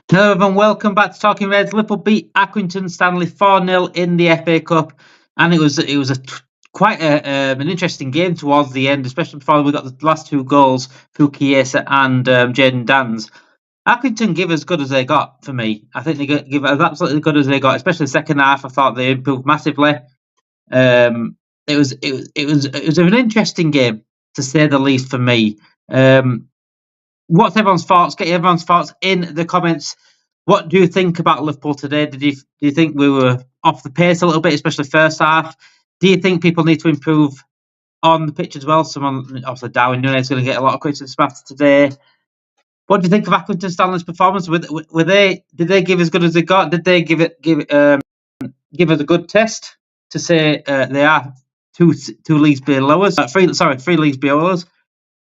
Hello everyone, welcome back to Talking Reds. Liverpool beat Accrington Stanley 4-0 in the FA Cup, and it was quite an interesting game towards the end, especially before we got the last two goals through Chiesa and Jayden. Accrington give as good as they got for me. I think they give as absolutely good as they got, especially the second half. I thought they improved massively. It was an interesting game to say the least for me. What's everyone's thoughts? Get everyone's thoughts in the comments. What do you think about Liverpool today? Do you think we were off the pace a little bit, especially first half? Do you think people need to improve on the pitch as well? Someone, obviously, Darwin Núñez is going to get a lot of criticism after today. What do you think of Accrington Stanley's performance? Were they? Did they give as good as they got? Did they give us a good test to say they are two leagues below us? Three leagues below us.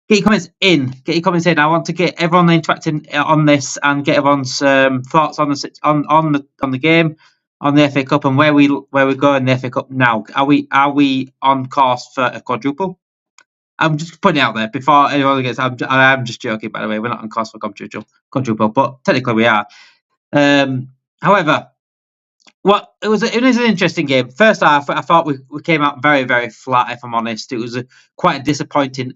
Get your comments in. Get your comments in. I want to get everyone interacting on this and get everyone's thoughts on the game, on the FA Cup, and where we go in the FA Cup now. Are we on course for a quadruple? I'm just putting it out there before anyone gets. I'm just joking, by the way. We're not on course for quadruple, but technically we are. However, it was an interesting game. First half, I thought we came out very, very flat. If I'm honest, it was quite a disappointing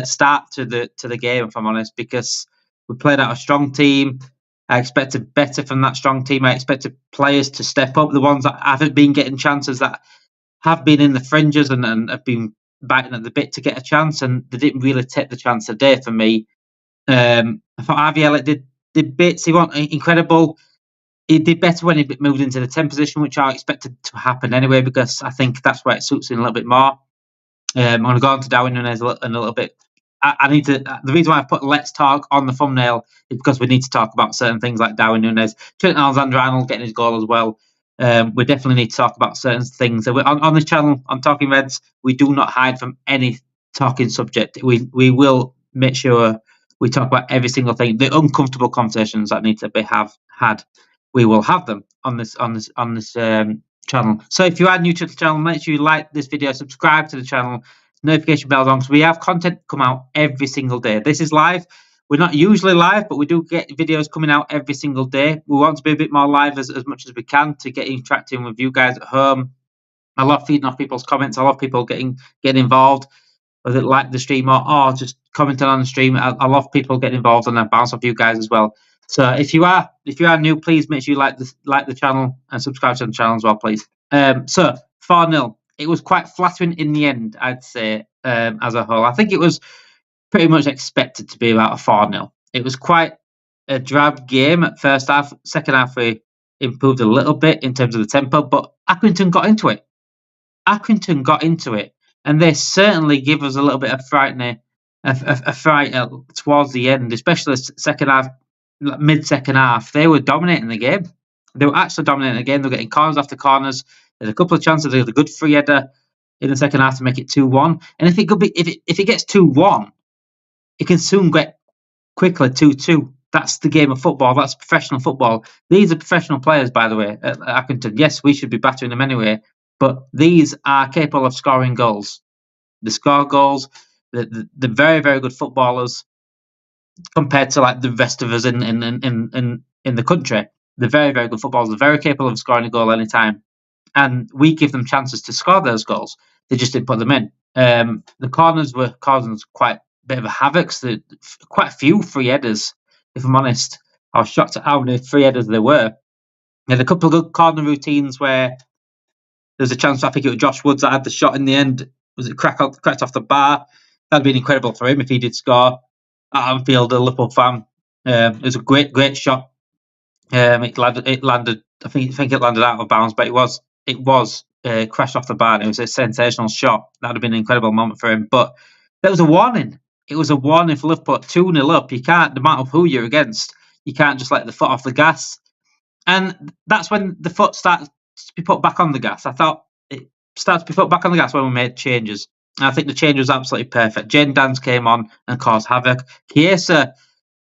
start to the game. If I'm honest, because we played out a strong team. I expected better from that strong team. I expected players to step up. The ones that haven't been getting chances, that have been in the fringes and have been biting at the bit to get a chance, and they didn't really take the chance today. For me, I thought Harvey Elliott did bits. He wasn't incredible. He did better when he moved into the 10 position, which I expected to happen anyway, because I think that's where it suits him a little bit more. I'm going to go on to Darwin Núñez in a little bit. I need to. The reason why I put "Let's Talk" on the thumbnail is because we need to talk about certain things like Darwin Núñez, Trent, Alexander-Arnold getting his goal as well. We definitely need to talk about certain things. So on this channel, on Talking Reds, we do not hide from any talking subject. We will make sure we talk about every single thing. The uncomfortable conversations that need to be had. We will have them on this channel. So if you are new to the channel, make sure you like this video, subscribe to the channel, notification bells on, because we have content come out every single day. This is live. We're not usually live, but we do get videos coming out every single day. We want to be a bit more live as much as we can to get interacting with you guys at home. I love feeding off people's comments. I love people getting involved, whether they like the stream or just commenting on the stream. I love people getting involved, and I bounce off you guys as well. So if you are new, please make sure you like the channel and subscribe to the channel as well, please. So 4-0. It was quite flattering in the end, I'd say, as a whole. I think it was pretty much expected to be about a 4-0. It was quite a drab game at first half. Second half, we improved a little bit in terms of the tempo, but Accrington got into it. And they certainly give us a little bit of fright towards the end, especially second half. Mid-second half, they were dominating the game. They were actually dominating the game. They were getting corners after corners. There's a couple of chances. They had a good free header in the second half to make it 2-1. And if it gets 2-1, it can soon get quickly 2-2. That's the game of football. That's professional football. These are professional players, by the way, at Accrington. Yes, we should be battering them anyway, but these are capable of scoring goals. They score goals. They're very, very good footballers. Compared to like the rest of us in the country, they're very, very good footballers. They're very capable of scoring a goal anytime, and we give them chances to score those goals. They just didn't put them in. The corners were causing quite a bit of a havoc. So quite a few free headers, if I'm honest. I was shocked at how many free headers there were. They had a couple of good corner routines where there's a chance. I think it was Josh Woods that had the shot in the end. Was it cracked off the bar? That'd been incredible for him if he did score. At Anfield, a Liverpool fan. It was a great shot. It landed. I think it landed out of bounds, but it was crashed off the bar. It was a sensational shot. That would have been an incredible moment for him. But there was a warning. It was a warning for Liverpool. 2-0 up. You can't, no matter who you're against, you can't just let the foot off the gas. And that's when the foot starts to be put back on the gas. I thought it started to be put back on the gas when we made changes. I think the change was absolutely perfect. Jayden came on and caused havoc. Chiesa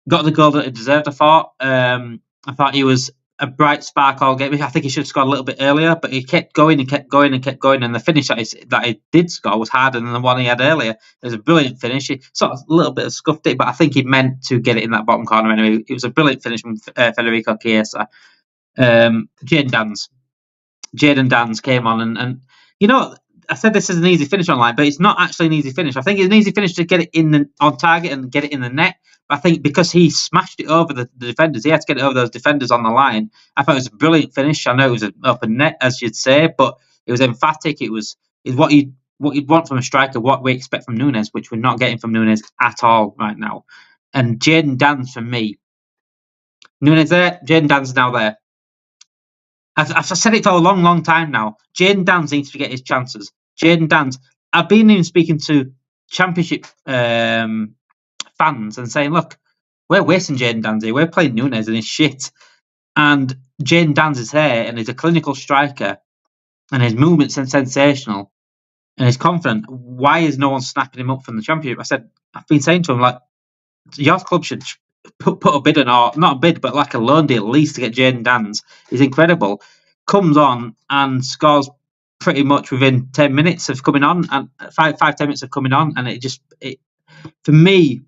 got the goal that he deserved, I thought. I thought he was a bright spark all game. I think he should have scored a little bit earlier, but he kept going and kept going and kept going. And the finish that he did score was harder than the one he had earlier. It was a brilliant finish. He sort of a little bit of scuffed it, but I think he meant to get it in that bottom corner anyway. It was a brilliant finish from Federico Chiesa. Jayden Danns came on and you know, I said this is an easy finish online, but it's not actually an easy finish. I think it's an easy finish to get it on target and get it in the net. But I think because he smashed it over the defenders, he had to get it over those defenders on the line. I thought it was a brilliant finish. I know it was an open net, as you'd say, but it was emphatic. It was what you'd want from a striker, what we expect from Núñez, which we're not getting from Núñez at all right now. And Jayden Danns, for me, Núñez there, Jayden Danns now there. I've said it for a long, long time now. Jayden Danns needs to get his chances. Jayden Danns. I've been even speaking to Championship fans and saying, look, we're wasting Jayden Danns here. We're playing Núñez and he's shit. And Jayden Danns is here and he's a clinical striker and his movements are sensational and he's confident. Why is no one snapping him up from the Championship? I've been saying to him, like, your club should put a bid in, or not a bid, but like a loan deal at least to get Jayden Danns. He's incredible. Comes on and scores pretty much within 10 minutes of coming on, and 5-10 minutes of coming on, and it for me,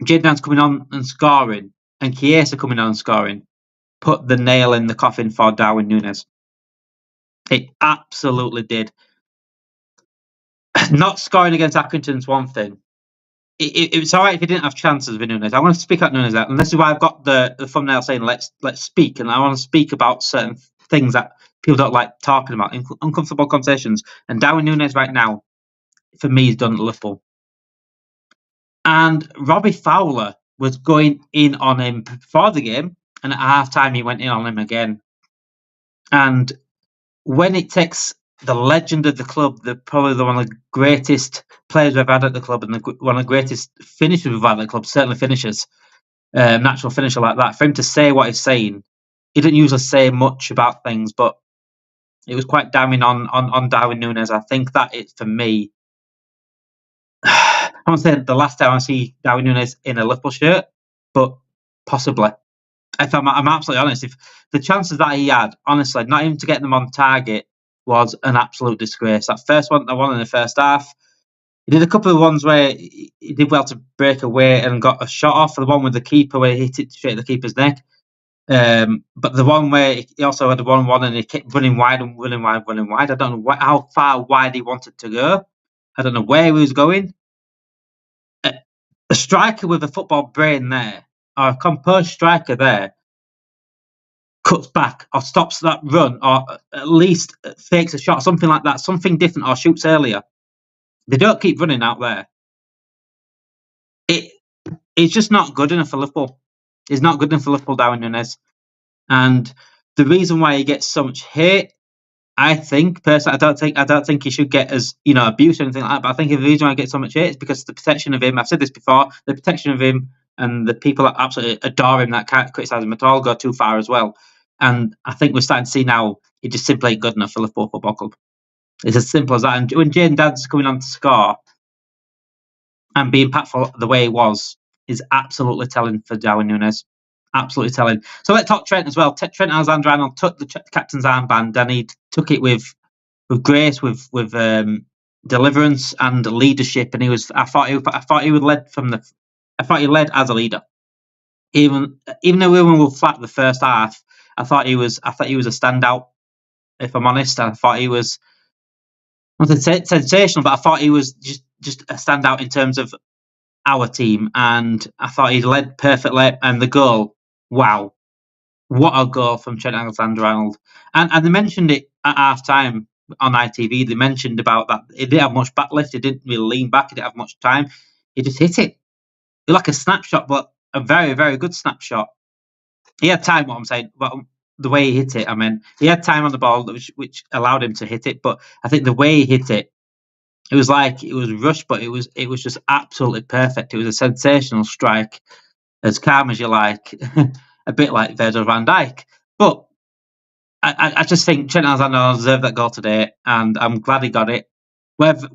Jayden Danns coming on and scoring, and Chiesa coming on and scoring, put the nail in the coffin for Darwin Núñez. It absolutely did. Not scoring against Accrington's one thing. It was all right if he didn't have chances with Núñez. I want to speak about Núñez out, and this is why I've got the thumbnail saying let's speak, and I want to speak about certain things that people don't like talking about, uncomfortable conversations. And Darwin Núñez right now, for me, is done at Liverpool. And Robbie Fowler was going in on him before the game, and at half-time he went in on him again. And when it takes the legend of the club, probably one of the greatest players we've had at the club, and one of the greatest finishers we've had at the club, certainly finishers, natural finisher like that, for him to say what he's saying, he didn't usually say much about things, but it was quite damning on Darwin Núñez. I think that it's, for me, I won't say the last time I see Darwin Núñez in a Liverpool shirt, but possibly. If I'm absolutely honest, if the chances that he had, honestly, not even to get them on target, was an absolute disgrace. That first one, the one in the first half, he did a couple of ones where he did well to break away and got a shot off. The one with the keeper where he hit it straight at the keeper's neck. But the one where he also had a 1-1 and he kept running wide. I don't know how far wide he wanted to go. I don't know where he was going. A striker with a football brain there, or a composed striker there, cuts back or stops that run, or at least fakes a shot, something like that, something different, or shoots earlier. They don't keep running out there. It's just not good enough for Liverpool. It's not good enough for Liverpool, Darwin Núñez. And the reason why he gets so much hate, I think, personally, I don't think he should get as, abuse or anything like that. But I think the reason why he gets so much hate is because the protection of him. I've said this before. The protection of him and the people that absolutely adore him, that can't criticise him at all, go too far as well. And I think we're starting to see now it just simply ain't good enough for Liverpool Football Club. It's as simple as that. And when Jayden Danns is coming on to score and being impactful the way he was, is absolutely telling for Darwin Núñez. Absolutely telling. So let's talk Trent as well. Trent Alexander-Arnold took the captain's armband and he took it with grace, with deliverance and leadership. And I thought he led as a leader. Even though we were flat the first half, I thought he was a standout. If I'm honest, I thought he was not sensational, but I thought he was just a standout in terms of our team, and I thought he led perfectly. And the goal, wow, what a goal from Trent Alexander-Arnold! And they mentioned it at half time on ITV. They mentioned about that he didn't have much backlift. He didn't really lean back. He didn't have much time. He just hit it. It was like a snapshot, but a very, very good snapshot. He had time. What I'm saying, but the way he hit it, I mean, he had time on the ball, which allowed him to hit it. But I think the way he hit it, it was like it was rushed, but it was just absolutely perfect. It was a sensational strike, as calm as you like, a bit like Virgil van Dijk. But I just think Trent Alexander deserved that goal today, and I'm glad he got it. Whether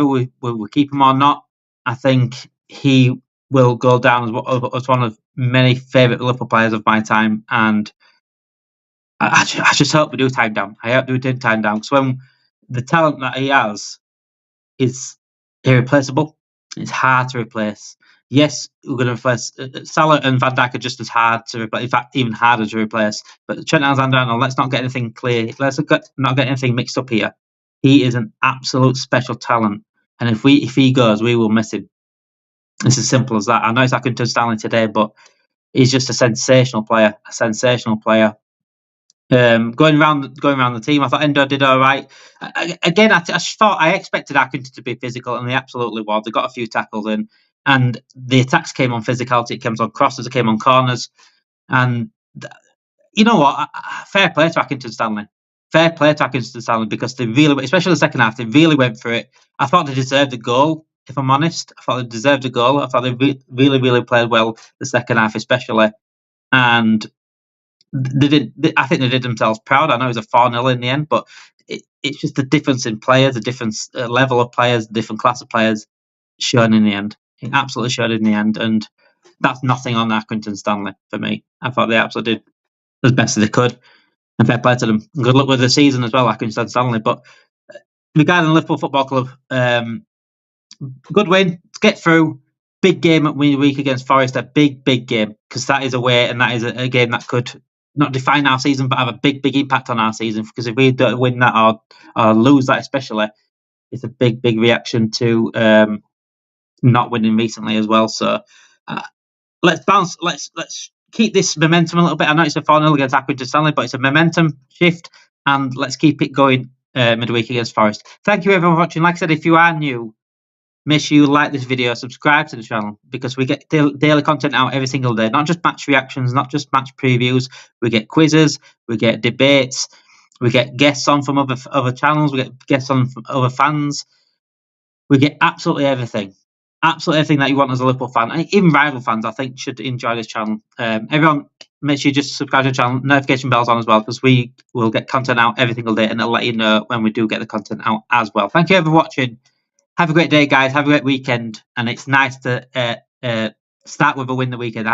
we keep him or not, I think he will go down as one of many favourite Liverpool players of my time, and I just hope we do time down. I hope we do time down, because when the talent that he has is irreplaceable, it's hard to replace. Yes, we're going to replace Salah and Van Dijk are just as hard to replace. In fact, even harder to replace. But Trent Alexander-Arnold, let's not get anything clear. Let's not get anything mixed up here. He is an absolute special talent, and if he goes, we will miss him. It's as simple as that. I know it's Accrington Stanley today, but he's just a sensational player. A sensational player. Going around the team, I thought Endo did all right. Again, I expected Accrington to be physical, and they absolutely were. They got a few tackles in, and the attacks came on physicality. It came on crosses, it came on corners, and you know what? Fair play to Accrington Stanley. Fair play to Accrington Stanley, because they really, especially the second half, they really went for it. I thought they deserved a goal. If I'm honest, I thought they deserved a goal. I thought they really played well the second half, especially, and they did. I think they did themselves proud. I know it was a 4-0 in the end, but it's just the difference in players, the different level of players, the different class of players shown in the end. It absolutely showed in the end, and that's nothing on Accrington Stanley for me. I thought they absolutely did as best as they could, and fair play to them. Good luck with the season as well, Accrington Stanley. But regarding Liverpool Football Club, good win to get through. Big game at week against Forest, a big game, because that is away, and that is a game that could not define our season, but have a big impact on our season. Because if we don't win that or lose that, especially, it's a big reaction to not winning recently as well. So let's bounce. Let's keep this momentum a little bit. I know it's a 4-0 against Accrington Stanley, but it's a momentum shift, and let's keep it going midweek against Forest. Thank you everyone for watching. Like I said, if you are new, make sure you like this video, subscribe to the channel, because we get daily content out every single day. Not just match reactions, not just match previews. We get quizzes, we get debates, we get guests on from other channels, we get guests on from other fans. We get absolutely everything. Absolutely everything that you want as a Liverpool fan. And even rival fans, I think, should enjoy this channel. Everyone, make sure you just subscribe to the channel, notification bells on as well, because we will get content out every single day, and it'll let you know when we do get the content out as well. Thank you everyone for watching. Have a great day, guys. Have a great weekend. And it's nice to start with a win the weekend.